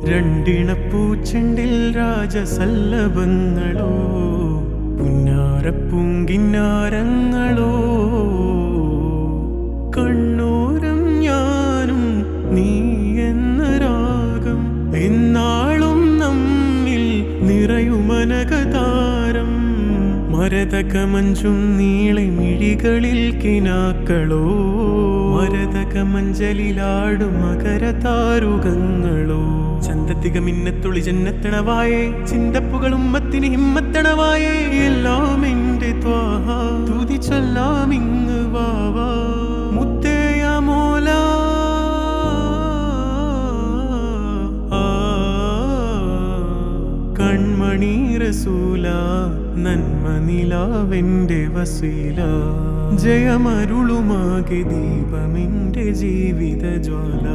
രണ്ടിണപ്പൂച്ചെണ്ടിൽ രാജസല്ലഭങ്ങളോ പുന്നാരപ്പൂങ്കിന്നാരങ്ങളോ കണ്ണൂരം ഞാനും നീ എന്ന രാഗം എന്നാളും നമ്മിൽ നിറയുമനകതാരം മരതകമഞ്ചും നീളെ മിഴികളിൽ കിനാക്കളോ മരതകമഞ്ചലിലാടും മകരതാരുകങ്ങളോ ചന്തത്തിക മിന്നത്തുളി ജന്നത്തണവായേ ചിന്തപ്പുകളും മത്തിന് ഹിമ്മത്തണവായേ എല്ലാം എന്റെ ത്വാഹ തുതി ചൊല്ലാം ഇങ്ങ് വാവാ മുത്തേയ മോല കൺമണി റസൂല നന്മ നിലാവെന്റെ വസീല ജയമരുളുമാകെ ദീപമെന്റെ ജീവിത ജ്വാല